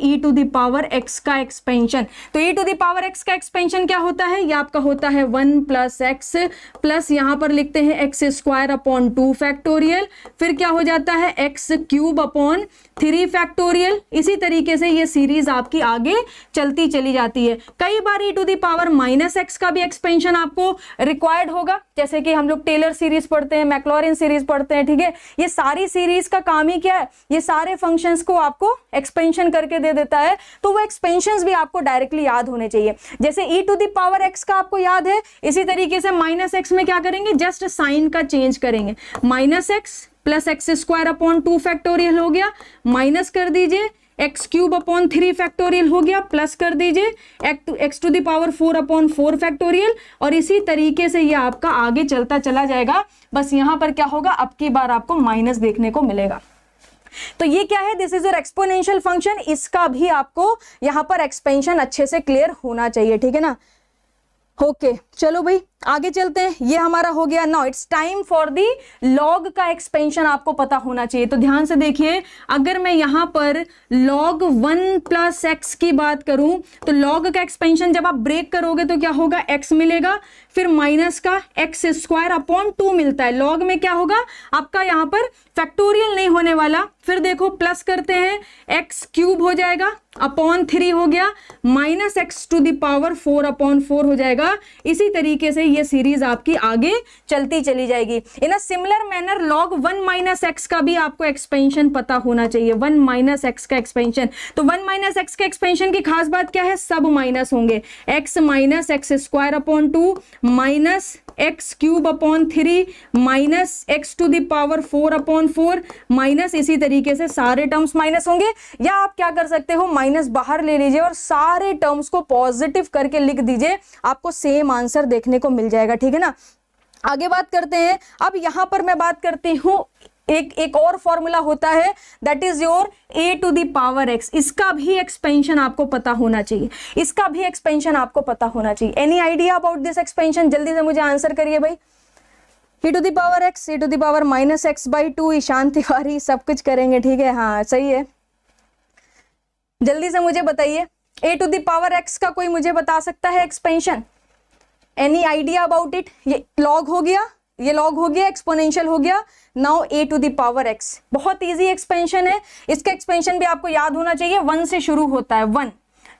e to the power x का expansion. तो e to the power x का expansion क्या होता है, ये आपका होता है 1 प्लस एक्स प्लस यहाँ पर लिखते हैं एक्स स्क्वायर अपॉन 2 फैक्टोरियल, फिर क्या हो जाता है एक्स क्यूब अपॉन 3 फैक्टोरियल। इसी तरीके से ये सीरीज आपकी आगे चलती चली जाती है। कई बार e to the power minus x का भी एक्सपेंशन आपको रिक्वायर्ड होगा, जैसे कि हम लोग टेलर सीरीज पढ़ते हैं, मैक्लॉरिन सीरीज पढ़ते हैं, ठीक है। ये सारी सीरीज का काम ही क्या है, ये सारे फंक्शंस को आपको एक्सपेंशन करके दे देता है। तो वो एक्सपेंशंस भी आपको डायरेक्टली याद होने चाहिए। जैसे e to the power x का आपको याद है, इसी तरीके से माइनस एक्स में क्या करेंगे, जस्ट साइन का चेंज करेंगे। Minus x plus x square upon 2 factorial हो गया, माइनस कर दीजिए एक्स क्यूब अपॉन 3 फैक्टोरियल हो गया, प्लस कर दीजिए x to the power 4 upon 4 factorial, और इसी तरीके से ये आपका आगे चलता चला जाएगा। बस यहाँ पर क्या होगा, अब की बार आपको माइनस देखने को मिलेगा। तो ये क्या है, this is your exponential function. इसका भी आपको यहाँ पर एक्सपेंशन अच्छे से क्लियर होना चाहिए, ठीक है ना। ओके चलो भाई आगे चलते हैं, ये हमारा हो गया। Now it's time for the log का एक्सपेंशन आपको पता होना चाहिए। तो ध्यान से देखिए, अगर मैं यहाँ पर log 1 प्लस एक्स की बात करूं तो log का एक्सपेंशन जब आप ब्रेक करोगे तो क्या होगा, x मिलेगा, फिर माइनस का एक्स स्क्वायर अपॉन 2 मिलता है। log में क्या होगा आपका, यहाँ पर फैक्टोरियल नहीं होने वाला, फिर देखो प्लस करते हैं एक्स क्यूब हो जाएगा अपॉन 3 हो गया, minus x to the power 4 upon 4 हो जाएगा। इसी तरीके से ये सीरीज आपकी आगे चलती चली जाएगी। In a similar manner log 1 minus x का भी आपको एक्सपेंशन पता होना चाहिए, 1 माइनस एक्स का एक्सपेंशन। तो 1 माइनस एक्स के एक्सपेंशन की खास बात क्या है, सब माइनस होंगे। X minus x square upon 2 minus x cube upon 3 minus x to the power 4 upon 4 minus, इसी तरीके से सारे टर्म्स माइनस होंगे। या आप क्या कर सकते हो, माइनस बाहर ले लीजिए और सारे टर्म्स को पॉजिटिव करके लिख दीजिए, आपको सेम आंसर देखने को मिल जाएगा, ठीक है ना। आगे बात करते हैं। अब यहां पर मैं बात करती हूं, एक और फॉर्मूला होता है, that is your a to the power x। इसका भी एक्सपेंशन आपको पता होना चाहिए, इसका भी एक्सपेंशन आपको पता होना चाहिए। Any idea about this expansion, जल्दी से मुझे आंसर करिए भाई। e to the power x, e to the power minus x by 2, Ishan Tiwari सब कुछ करेंगे, ठीक है, हाँ सही है। जल्दी से मुझे बताइए, a to the power x का कोई मुझे बता सकता है expansion? Any idea about it? ये लॉग हो गया, ये लॉग हो गया, एक्सपोनेंशियल हो गया। Now a to the power x, बहुत इजी एक्सपेंशन है। इसका एक्सपेंशन भी आपको याद होना चाहिए, 1 से शुरू होता है, 1,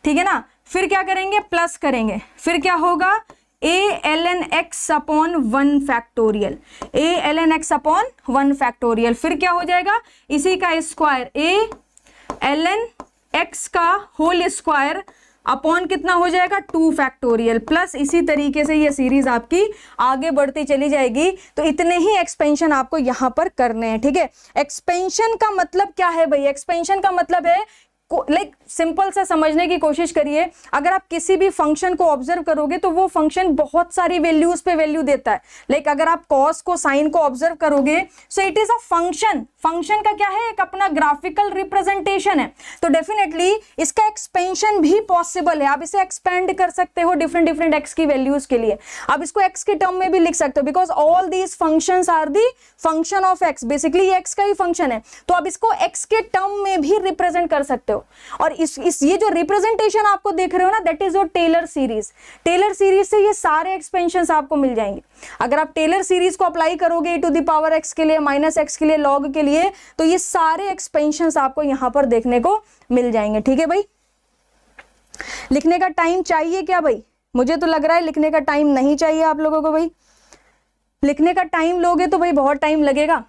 ठीक है ना। फिर क्या करेंगे, प्लस करेंगे, फिर क्या होगा, a ln x upon 1 factorial, a ln x upon 1 factorial, फिर क्या हो जाएगा, इसी का स्क्वायर a ln x का होल स्क्वायर अपॉन कितना हो जाएगा, 2 फैक्टोरियल, प्लस इसी तरीके से ये सीरीज आपकी आगे बढ़ती चली जाएगी। तो इतने ही एक्सपेंशन आपको यहां पर करने हैं, ठीक है। एक्सपेंशन का मतलब क्या है भाई, एक्सपेंशन का मतलब है लाइक सिंपल सा समझने की कोशिश करिए। अगर आप किसी भी फंक्शन को ऑब्जर्व करोगे तो वो फंक्शन बहुत सारी वैल्यूज पे वैल्यू देता है। लाइक अगर आप कॉस को साइन को ऑब्जर्व करोगे, so it is a function. Function का क्या है, एक अपना ग्राफिकल रिप्रेजेंटेशन है। तो डेफिनेटली इसका एक्सपेंशन भी पॉसिबल है। आप इसे एक्सपेंड कर सकते हो डिफरेंट डिफरेंट एक्स की वैल्यूज के लिए। आप इसको एक्स के टर्म में भी लिख सकते हो, because all these functions are the function of x. Basically x का ही फंक्शन है, तो आप इसको एक्स के टर्म में भी रिप्रेजेंट कर सकते हो। और इस ये जो रिप्रेजेंटेशन आपको देख रहे हो ना, that is your Taylor series. Taylor series से ये सारे एक्सपेंशंस आपको मिल जाएंगे। अगर आप टेलर सीरीज को अप्लाई करोगे e to the power x के लिए, माइनस एक्स के लिए, log के लिए, तो ये सारे एक्सपेंशंस आपको यहां पर देखने को मिल जाएंगे, ठीक है भाई। लिखने का टाइम चाहिए क्या भाई? मुझे तो लग रहा है लिखने का टाइम नहीं चाहिए आप लोगों को भाई। लिखने का टाइम लोगे तो भाई बहुत टाइम लगेगा।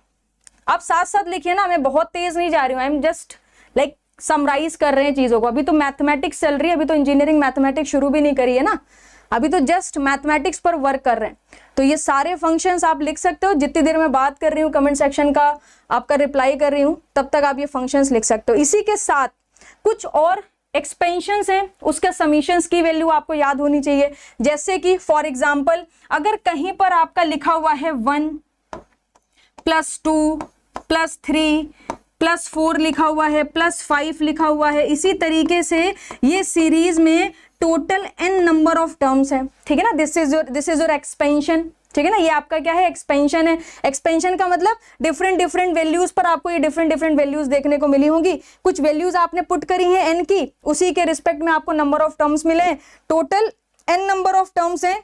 आप साथ साथ लिखिए ना, मैं बहुत तेज नहीं जा रही हूँ, I am just like summarise कर रहे हैं चीजों को। अभी तो मैथमेटिक्स चल रही है, अभी तो इंजीनियरिंग मैथमेटिक्स शुरू भी नहीं करी है ना, अभी तो जस्ट मैथमेटिक्स पर वर्क कर रहे हैं। तो ये सारे फंक्शंस आप लिख सकते हो। जितनी देर मैं बात कर रही हूँ, कमेंट सेक्शन का आपका रिप्लाई कर रही हूँ, तब तक आप ये फंक्शंस लिख सकते हो। इसी के साथ कुछ और एक्सपेंशंस हैं, उसके समीशंस की वैल्यू आपको याद होनी चाहिए। जैसे कि फॉर एग्जाम्पल, अगर कहीं पर आपका लिखा हुआ है 1 + 2 + 3 + 4 लिखा हुआ है, +5 लिखा हुआ है, इसी तरीके से ये सीरीज में total n number of terms है, ठीक है ना। दिस इज योर एक्सपेंशन, ठीक है ना। ये आपका क्या है, एक्सपेंशन है। एक्सपेंशन का मतलब डिफरेंट डिफरेंट वैल्यूज पर आपको ये डिफरेंट डिफरेंट वैल्यूज देखने को मिली होंगी। कुछ वैल्यूज आपने पुट करी हैं एन की, उसी के रिस्पेक्ट में आपको नंबर ऑफ टर्म्स मिले, total n number of terms हैं,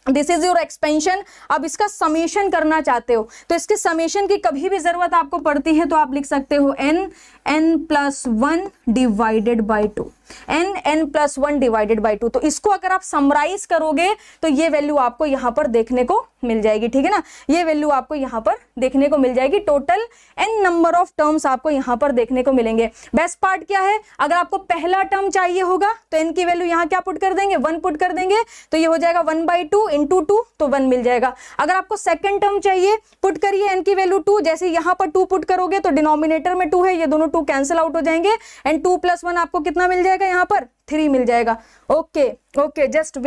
दिस इज योर एक्सपेंशन। अब इसका समेशन करना चाहते हो तो इसके समेशन की कभी भी जरूरत आपको पड़ती है तो आप लिख सकते हो n+1 divided by 2, n+1 divided by 2। तो इसको अगर आप समराइज करोगे तो ये वैल्यू आपको यहां पर देखने को मिल जाएगी, ठीक है ना। ये वैल्यू आपको यहां पर देखने को मिल जाएगी, total n number of terms आपको यहां पर देखने को मिलेंगे। बेस्ट पार्ट क्या है, अगर आपको पहला टर्म चाहिए होगा तो n की वैल्यू यहां क्या पुट कर देंगे, 1 पुट कर देंगे, तो ये हो जाएगा 1/2 इंटू 2, तो 1 मिल जाएगा। अगर आपको सेकंड टर्म चाहिए, पुट करिए n की वैल्यू 2, जैसे यहां पर 2 पुट करोगे तो डिनोमिनेटर में 2 है, ये दोनों 2 कैंसिल आउट हो जाएंगे, एंड 2 + 1 आपको कितना मिल जाएगा, यहां पर 3 मिल जाएगा। Okay okay, just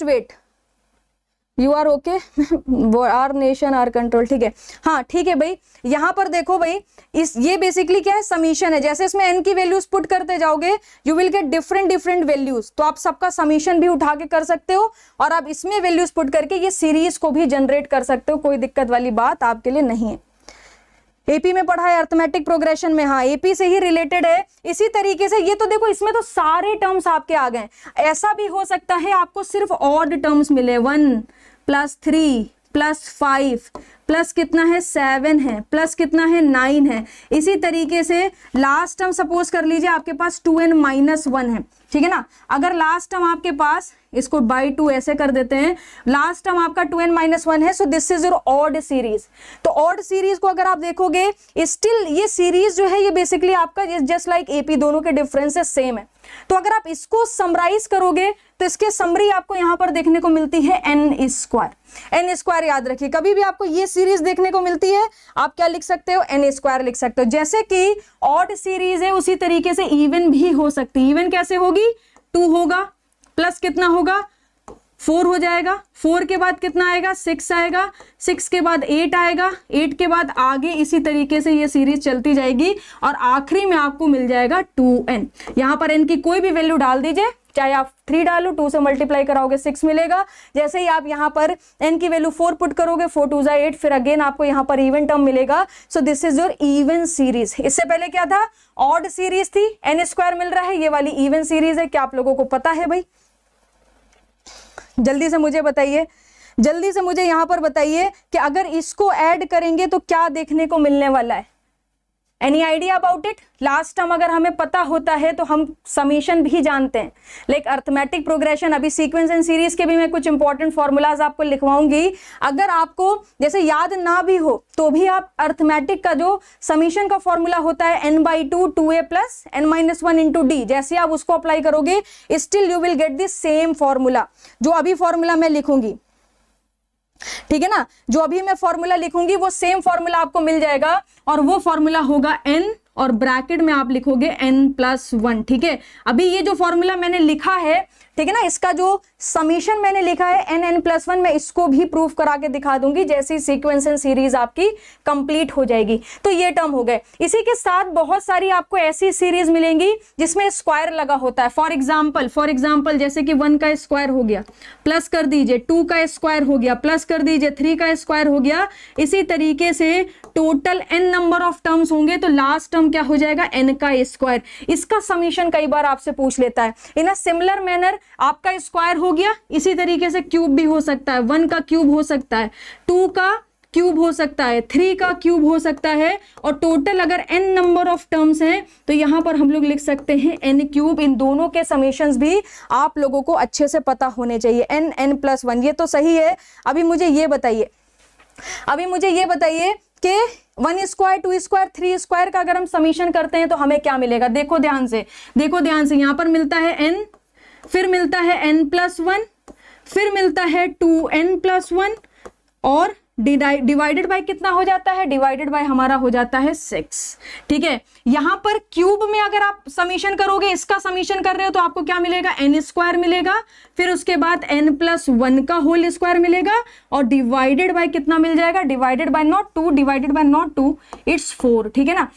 wait, you are okay, our nation our control, ठीक है। हाँ ठीक है भाई, यहां पर देखो भाई, ये बेसिकली क्या है, समीशन है। जैसे इसमें n की वैल्यूज पुट करते जाओगे you will get different different values, तो आप सबका समीशन भी उठा के कर सकते हो और आप इसमें वैल्यूज पुट करके ये सीरीज को भी जनरेट कर सकते हो, कोई दिक्कत वाली बात आपके लिए नहीं है। एपी में पढ़ा है, अर्थमेटिक प्रोग्रेशन में, हाँ एपी से ही रिलेटेड है। इसी तरीके से ये तो देखो, इसमें तो सारे टर्म्स आपके आ गए। ऐसा भी हो सकता है आपको सिर्फ ऑड टर्म्स मिले, 1 + 3 + 5 प्लस कितना है, 7 है, प्लस कितना है, 9 है। इसी तरीके से लास्ट टर्म सपोज कर लीजिए आपके पास 2n-1 है, ठीक है ना। अगर लास्ट टर्म आपके पास, इसको बाई 2 ऐसे कर देते हैं, लास्ट टर्म आपका 2n-1 है, so this is your odd series. तो ऑड सीरीज को अगर आप देखोगे, स्टिल ये सीरीज जो है ये बेसिकली आपका जस्ट लाइक एपी, दोनों के डिफरेंसेस सेम है। तो अगर आप इसको समराइज करोगे तो इसके समरी आपको यहां पर देखने को मिलती है n²। याद रखिए, कभी भी आपको ये सीरीज देखने को मिलती है आप क्या लिख सकते हो, n² लिख सकते हो। जैसे कि ऑड सीरीज है उसी तरीके से इवन भी हो सकती है। इवन कैसे होगी, 2 होगा, प्लस कितना होगा, 4 हो जाएगा, 4 के बाद कितना आएगा, 6 आएगा, 6 के बाद 8 आएगा, 8 के बाद आगे इसी तरीके से ये सीरीज चलती जाएगी और आखिरी में आपको मिल जाएगा 2n। यहां पर n की कोई भी वैल्यू डाल दीजिए, चाहे आप 3 डालो, 2 से मल्टीप्लाई कराओगे 6 मिलेगा। जैसे ही आप यहाँ पर n की वैल्यू 4 पुट करोगे, 4 × 2 = 8, फिर अगेन आपको यहाँ पर इवन टर्म मिलेगा। So this is your even series. इससे पहले क्या था, ऑड सीरीज थी, n² मिल रहा है, ये वाली इवन सीरीज है। क्या आप लोगों को पता है भाई, जल्दी से मुझे बताइए, जल्दी से मुझे यहां पर बताइए कि अगर इसको ऐड करेंगे तो क्या देखने को मिलने वाला है। Any idea about it? Last time अगर हमें पता होता है तो हम समीशन भी जानते हैं, लाइक अर्थमेटिक प्रोग्रेशन, अभी सीक्वेंस एंड सीरीज के भी मैं कुछ इंपॉर्टेंट फॉर्मूलाज आपको लिखवाऊंगी। अगर आपको जैसे याद ना भी हो तो भी आप अर्थमेटिक का जो समीशन का फॉर्मूला होता है n/2 2a + n-1 × d, जैसे आप उसको अप्लाई करोगे still you will get this same formula. जो अभी फॉर्मूला मैं लिखूंगी, ठीक है ना, जो अभी मैं फॉर्मूला लिखूंगी वो सेम फॉर्मूला आपको मिल जाएगा और वो फॉर्मूला होगा n और ब्रैकेट में आप लिखोगे n+1, ठीक है। अभी ये जो फॉर्मूला मैंने लिखा है, ठीक है ना, इसका जो समीशन मैंने लिखा है n+1, मैं इसको भी प्रूफ करा के दिखा दूंगी जैसी सीक्वेंस एंड सीरीज आपकी कंप्लीट हो जाएगी। तो ये टर्म हो गए। इसी के साथ बहुत सारी आपको ऐसी सीरीज मिलेंगी जिसमें स्क्वायर लगा होता है। फॉर एग्जाम्पल जैसे कि 1 का स्क्वायर हो गया, प्लस कर दीजिए, 2 का स्क्वायर हो गया, प्लस कर दीजिए, 3 का स्क्वायर हो गया। इसी तरीके से total n number of terms होंगे तो लास्ट टर्म क्या हो जाएगा, n का स्क्वायर। इसका समीशन कई बार आपसे पूछ लेता है। इन अ सिमिलर मैनर आपका स्क्वायर हो गया, इसी तरीके से क्यूब भी हो सकता है, 1 का क्यूब हो सकता है, 2 का क्यूब हो सकता है, 3 का क्यूब हो सकता है, और टोटल अगर n नंबर ऑफ टर्म्स हैं तो यहां पर हम लोग लिख सकते हैं n³। इन दोनों के समेशंस भी आप लोगों को अच्छे से पता होने चाहिए। n+1 ये तो सही है। अभी मुझे ये बताइए कि 1² 2² 3² का अगर हम समीशन करते हैं तो हमें क्या मिलेगा। देखो ध्यान से, यहां पर मिलता है n, फिर मिलता है n+1, फिर मिलता है 2n+1 और डिवाइडेड बाय कितना हो जाता है, डिवाइडेड बाय हमारा हो जाता है 6, ठीक है। यहां पर क्यूब में अगर आप समीशन करोगे, इसका समीशन कर रहे हो तो आपको क्या मिलेगा, n² मिलेगा, फिर उसके बाद n+1 का होल स्क्वायर मिलेगा और डिवाइडेड बाय कितना मिल जाएगा, डिवाइडेड बाय नॉट 2, इट्स 4, ठीक है ना।